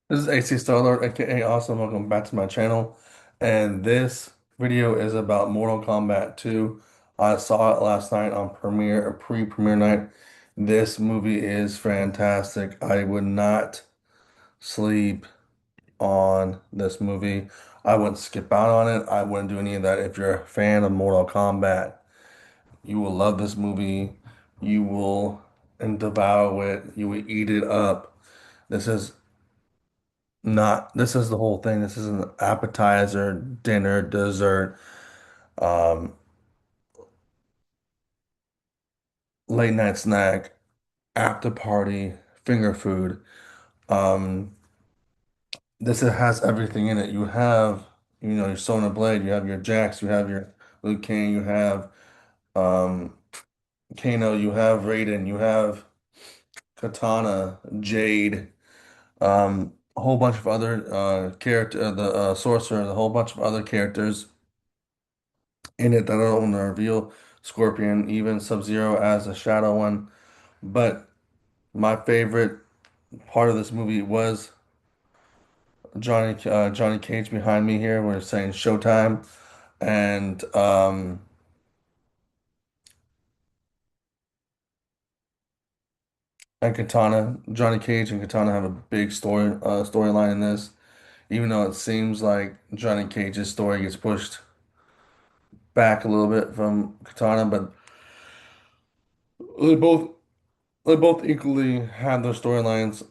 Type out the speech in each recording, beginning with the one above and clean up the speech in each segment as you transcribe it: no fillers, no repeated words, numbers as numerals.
This is AC Starlord, aka Awesome. Welcome back to my channel. And this video is about Mortal Kombat 2. I saw it last night on pre-premiere night. This movie is fantastic. I would not sleep on this movie. I wouldn't skip out on it. I wouldn't do any of that. If you're a fan of Mortal Kombat, you will love this movie. You will and devour it. You will eat it up. This is Not, this is the whole thing. This is an appetizer, dinner, dessert, um, late night snack, after party, finger food. Um, has everything in it. You have, your Sonya Blade, you have your Jax, you have your Liu Kang, you have um, Kano, you have Raiden, you have Katana, Jade, a whole bunch of other character, the sorcerer, the whole bunch of other characters in it that I don't want to reveal. Scorpion, even Sub-Zero as a shadow one. But my favorite part of this movie was Johnny Cage behind me here. We're saying Showtime, and Katana. Johnny Cage and Katana have a big storyline in this. Even though it seems like Johnny Cage's story gets pushed back a little bit from Katana, but they both they both equally have their storylines.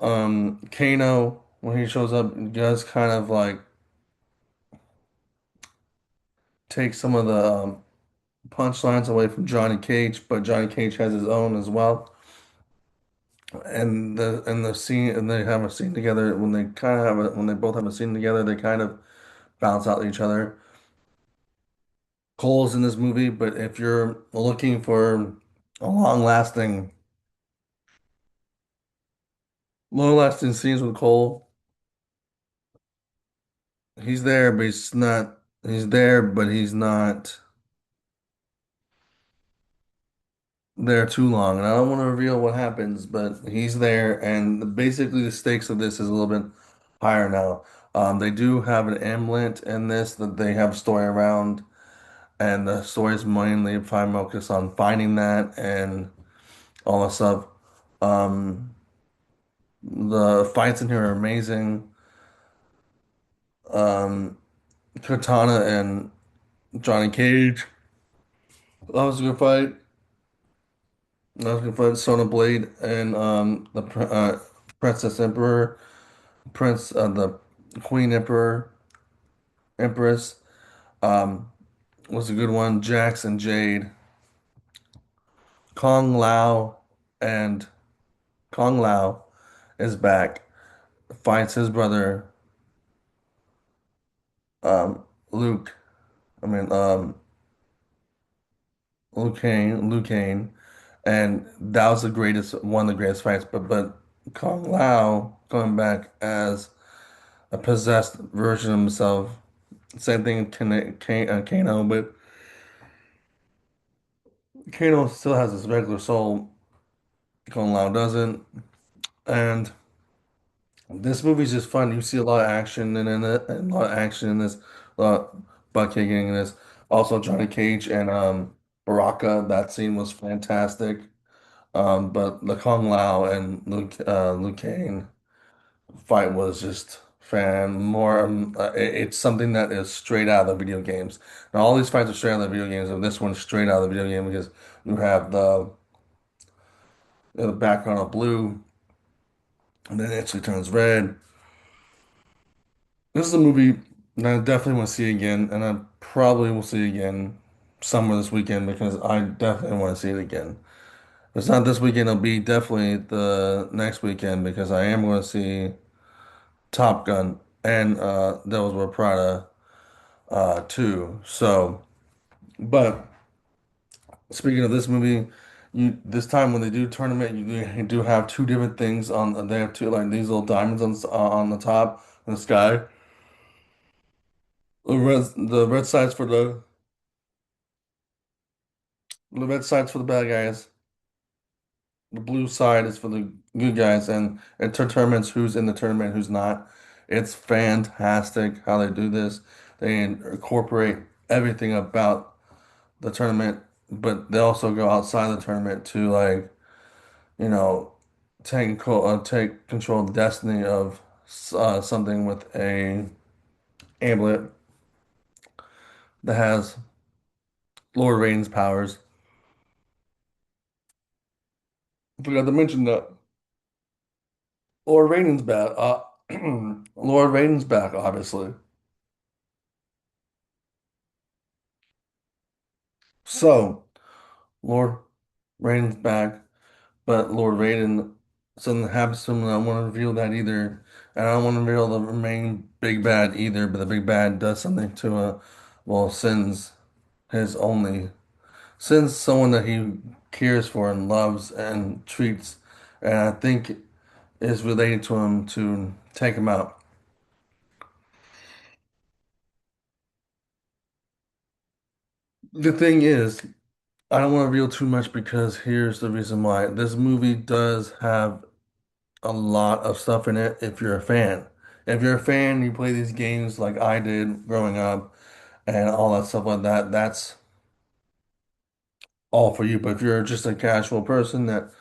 Kano, when he shows up, does kind of like take some of the punchlines away from Johnny Cage, but Johnny Cage has his own as well. And the scene, and they have a scene together when they kind of when they both have a scene together, they kind of bounce out each other. Cole's in this movie, but if you're looking for a long lasting scenes with Cole, he's there, but he's not. He's there, but he's not there too long. And I don't want to reveal what happens, but he's there, and basically the stakes of this is a little bit higher now. They do have an amulet in this that they have a story around, and the story is mainly focused on finding that and all that stuff. Um, the fights in here are amazing. Um, Katana and Johnny Cage. That was a good fight. That was a good fight. Sonya Blade and Princess Emperor, the Queen Empress, um, was a good one. Jax and Jade, Kong Lao, and Kong Lao is back. Fights his brother, um, Luke. I mean, Liu Kang, and that was one of the greatest fights. But Kong Lao coming back as a possessed version of himself. Same thing in Kano, but Kano still has his regular soul. Kung Lao doesn't. And this movie's just fun. You see a lot of action in it, and a lot of action in this, a lot of butt kicking in this. Also, Johnny Cage and Baraka. That scene was fantastic. But the Kung Lao and Liu Kang fight was just it's something that is straight out of the video games. Now, all these fights are straight out of the video games, and this one's straight out of the video game because you have the background of blue, and then it actually turns red. This is a movie that I definitely want to see again, and I probably will see again somewhere this weekend because I definitely want to see it again. If it's not this weekend, it'll be definitely the next weekend because I am going to see Top Gun and Devils Wear Prada too. So, but speaking of this movie, this time when they do tournament, you do have two different things on. They have two like these little diamonds on the top in the sky. The red side's for the red side's for the bad guys. The blue side is for the good guys, and it determines who's in the tournament, who's not. It's fantastic how they do this. They incorporate everything about the tournament, but they also go outside the tournament to like, you know, take control of the destiny of something with a amulet that has Lord Raiden's powers. I forgot to mention that Lord Raiden's back. Lord Raiden's back, obviously. So Lord Raiden's back, but Lord Raiden something happens to him, and I don't want to reveal that either. And I don't want to reveal the main big bad either. But the big bad does something to well, his only sends someone that he cares for and loves and treats, and I think is related to him to take him out. The thing is, I don't want to reveal too much because here's the reason why. This movie does have a lot of stuff in it if you're a fan. If you're a fan, you play these games like I did growing up and all that stuff like that, that's all for you. But if you're just a casual person that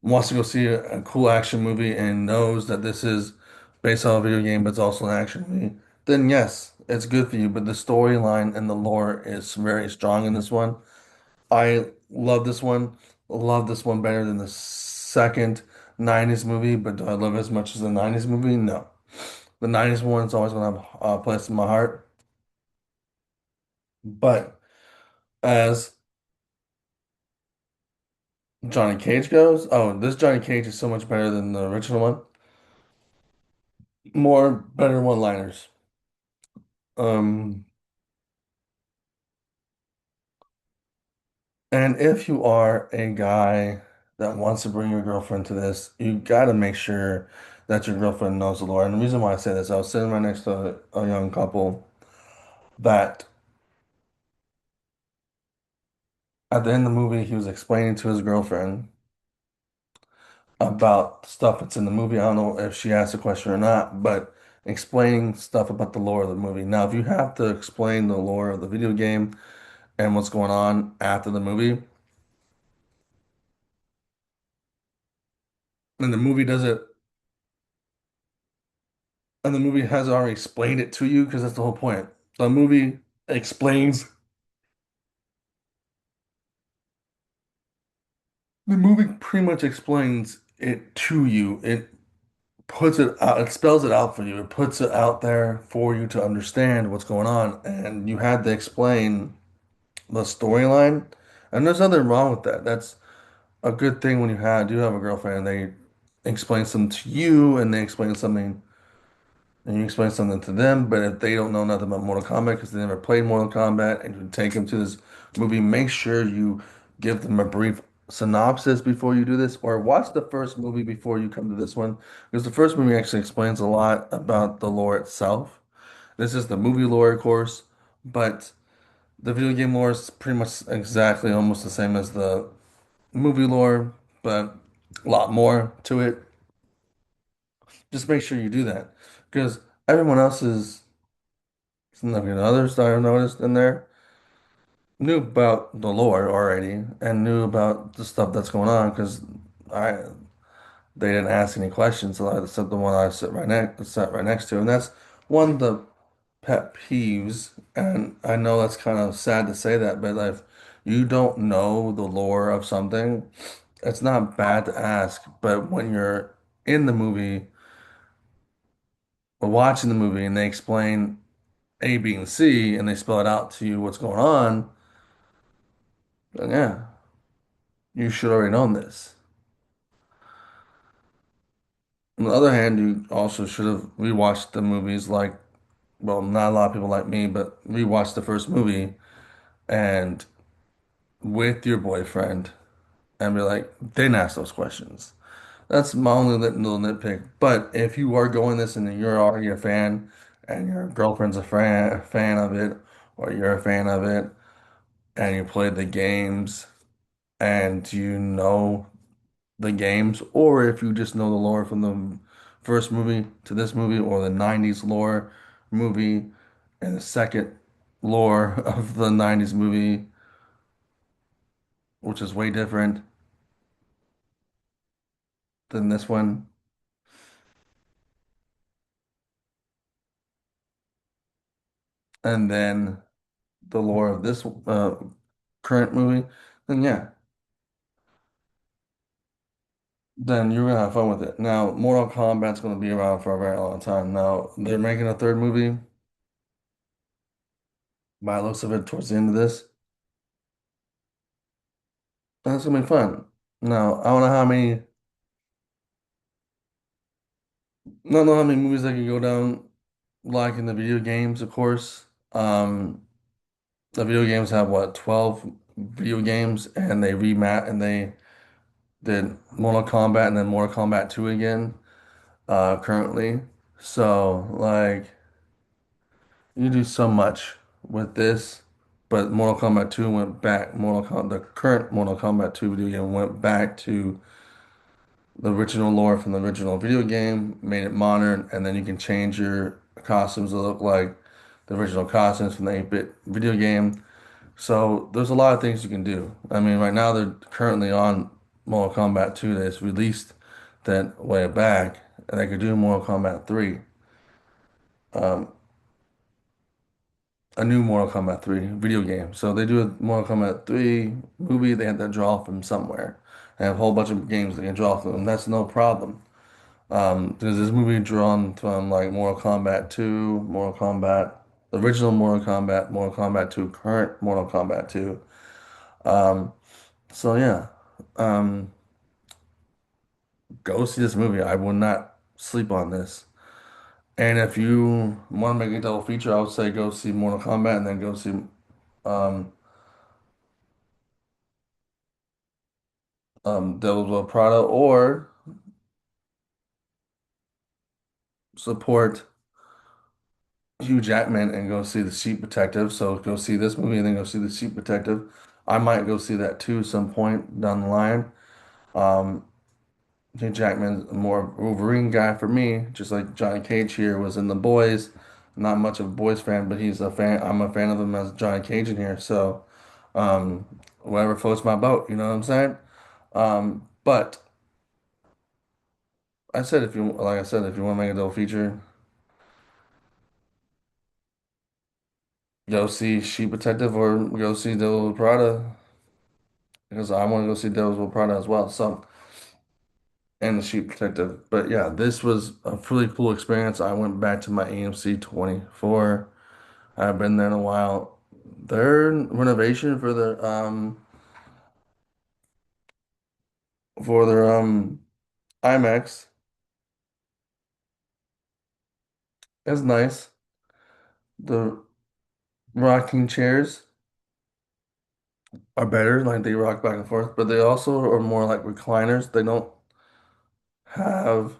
wants to go see a cool action movie and knows that this is based on a video game, but it's also an action movie, then yes, it's good for you. But the storyline and the lore is very strong in this one. I love this one. Love this one better than the second 90s movie, but do I love it as much as the 90s movie? No. The 90s one is always going to have a place in my heart. But as Johnny Cage goes, oh, this Johnny Cage is so much better than the original one. More better one-liners. Um, and if you are a guy that wants to bring your girlfriend to this, you got to make sure that your girlfriend knows the lore. And the reason why I say this, I was sitting right next to a young couple that at the end of the movie, he was explaining to his girlfriend about stuff that's in the movie. I don't know if she asked a question or not, but explaining stuff about the lore of the movie. Now, if you have to explain the lore of the video game and what's going on after the movie, and the movie does it, and the movie has already explained it to you, because that's the whole point. The movie explains, the movie pretty much explains it to you. It puts it out, it spells it out for you. It puts it out there for you to understand what's going on, and you had to explain the storyline. And there's nothing wrong with that. That's a good thing when do have a girlfriend and they explain something to you and they explain something and you explain something to them. But if they don't know nothing about Mortal Kombat because they never played Mortal Kombat and you take them to this movie, make sure you give them a brief synopsis before you do this, or watch the first movie before you come to this one, because the first movie actually explains a lot about the lore itself. This is the movie lore, of course, but the video game lore is pretty much exactly almost the same as the movie lore, but a lot more to it. Just make sure you do that because everyone else is significant others that I've noticed in there knew about the lore already and knew about the stuff that's going on because I they didn't ask any questions, so I said the one I sat right next to, and that's one of the pet peeves. And I know that's kind of sad to say that, but if you don't know the lore of something, it's not bad to ask. But when you're in the movie or watching the movie and they explain A, B, and C and they spell it out to you what's going on, then yeah, you should already know this. On the other hand, you also should have rewatched the movies like, well, not a lot of people like me, but rewatch the first movie and with your boyfriend and be like, they didn't ask those questions. That's my only little nitpick. But if you are going this and you're already a fan and your girlfriend's a fan of it, or you're a fan of it, and you played the games and you know the games, or if you just know the lore from the first movie to this movie, or the 90s lore movie and the second lore of the 90s movie, which is way different than this one, and then the lore of this current movie, then yeah, then you're gonna have fun with it. Now, Mortal Kombat's gonna be around for a very long time. Now, they're making a third movie by the looks of it towards the end of this. That's gonna be fun. Now, I don't know how many, I don't know how many movies I could go down like in the video games, of course. The video games have what, 12 video games, and they remat and they did Mortal Kombat and then Mortal Kombat 2 again, currently. So, like, you do so much with this, but Mortal Kombat 2 went back. The current Mortal Kombat 2 video game went back to the original lore from the original video game, made it modern, and then you can change your costumes to look like the original costumes from the 8-bit video game. So there's a lot of things you can do. I mean, right now they're currently on Mortal Kombat 2 that's released that way back, and they could do Mortal Kombat 3. Um, a new Mortal Kombat 3 video game. So they do a Mortal Kombat 3 movie, they have to draw from somewhere. They have a whole bunch of games they can draw from. That's no problem. There's this movie drawn from like Mortal Kombat 2, Mortal Kombat, the original Mortal Kombat, Mortal Kombat 2, current Mortal Kombat 2. Um, so yeah, um, go see this movie. I will not sleep on this. And if you want to make a double feature, I would say go see Mortal Kombat and then go see um, Devil's Will Prada, or support Hugh Jackman and go see The Sheep Detective. So go see this movie and then go see The Sheep Detective. I might go see that too some point down the line. Um, Hugh Jackman's more of a Wolverine guy for me, just like Johnny Cage here was in The Boys. Not much of a Boys fan, but he's a fan. I'm a fan of him as Johnny Cage in here. So um, whatever floats my boat, you know what I'm saying? But I said if you like I said, if you want to make a double feature, go see Sheep Detective or go see Devil Prada, because I want to go see Devil's Prada as well. So, and the Sheep Detective. But yeah, this was a really cool experience. I went back to my AMC 24. I've been there in a while. Their renovation for their IMAX is nice. The rocking chairs are better, like they rock back and forth, but they also are more like recliners. They don't have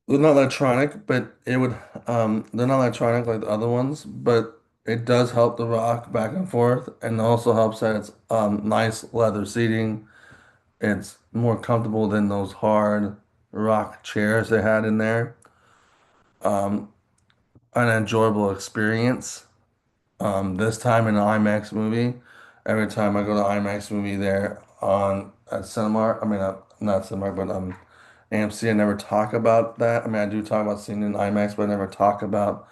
they're not electronic, but it would they're not electronic like the other ones, but it does help the rock back and forth, and also helps that it's nice leather seating. It's more comfortable than those hard rock chairs they had in there. Um, an enjoyable experience. This time in an IMAX movie, every time I go to IMAX movie there on at Cinemark, I mean not Cinemark, but AMC, I never talk about that. I mean, I do talk about seeing it in IMAX, but I never talk about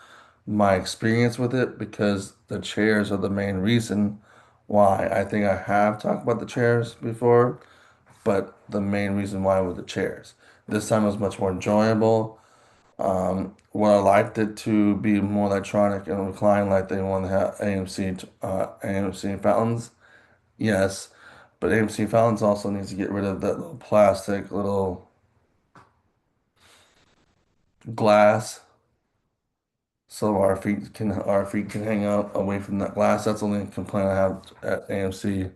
my experience with it because the chairs are the main reason why. I think I have talked about the chairs before, but the main reason why was the chairs. This time was much more enjoyable. What I liked it to be more electronic and recline like they want to have AMC fountains. Yes, but AMC fountains also needs to get rid of that little plastic little glass so our feet can hang out away from that glass. That's the only complaint I have at AMC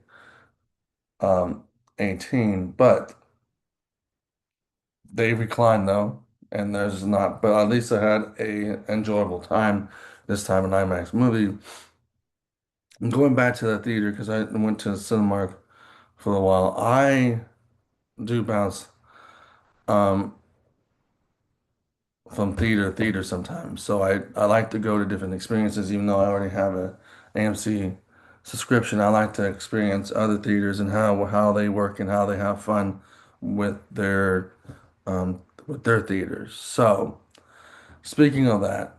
18. But they recline though, and there's not. But at least I had a enjoyable time this time in IMAX movie. And going back to the theater because I went to Cinemark for a while. I do bounce. um, from theater to theater sometimes. So I like to go to different experiences, even though I already have a AMC subscription. I like to experience other theaters and how they work and how they have fun with their theaters. So speaking of that,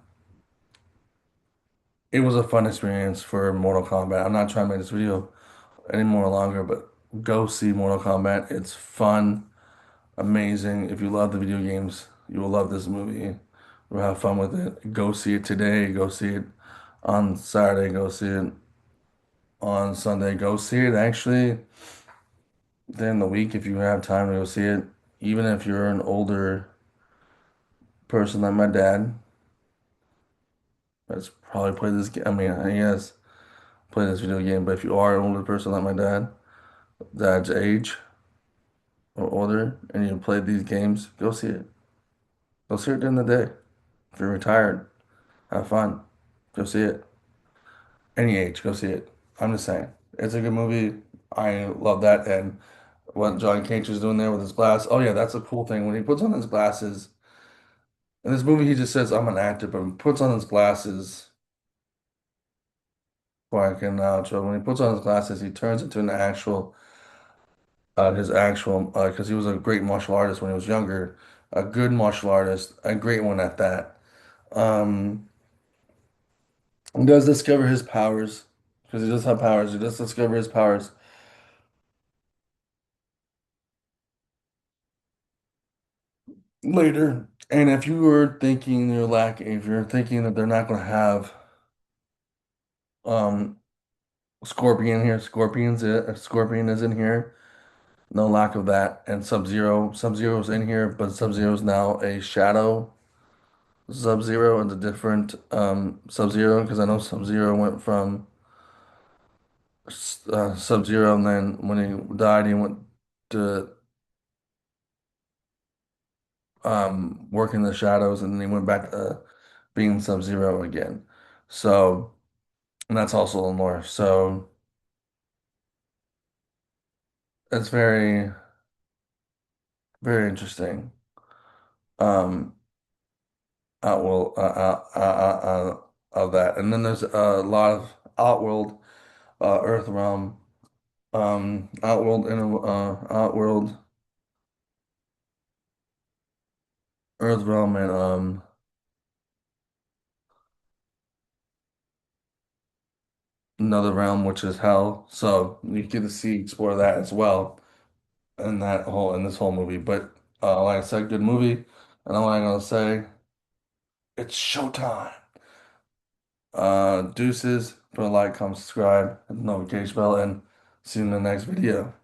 it was a fun experience for Mortal Kombat. I'm not trying to make this video any more longer, but go see Mortal Kombat. It's fun, amazing. If you love the video games, you will love this movie. You'll have fun with it. Go see it today. Go see it on Saturday. Go see it on Sunday. Go see it actually during the week if you have time to go see it. Even if you're an older person like my dad, that's probably played this game. I mean, he has played this video game, but if you are an older person like my dad's age or older, and you played these games, go see it. Go see it during the day. If you're retired, have fun. Go see it. Any age, go see it. I'm just saying. It's a good movie. I love that. And what John Cage is doing there with his glass. Oh yeah, that's a cool thing. When he puts on his glasses, in this movie he just says, I'm an actor, but when he puts on his glasses, before I can outro, when he puts on his glasses, he turns into an actual his actual because he was a great martial artist when he was younger, a good martial artist, a great one at that. Um, he does discover his powers because he does have powers. He does discover his powers later. And if you were thinking if you're thinking that they're not going to have um Scorpion here, Scorpion is in here. No lack of that. And Sub-Zero's in here, but Sub-Zero's now a shadow Sub-Zero and a different Sub-Zero because I know Sub-Zero went from Sub-Zero and then when he died he went to work in the shadows and then he went back to being Sub-Zero again. So and that's also in lore. So it's very interesting. Um Outworld of that. And then there's a lot of Outworld Earth Realm Outworld Earth Realm and another realm which is Hell. So you get to see explore that as well in this whole movie. But like I said, good movie. And all I'm gonna say, it's showtime. Deuces, put a like, comment, subscribe, hit the notification bell, and see you in the next video.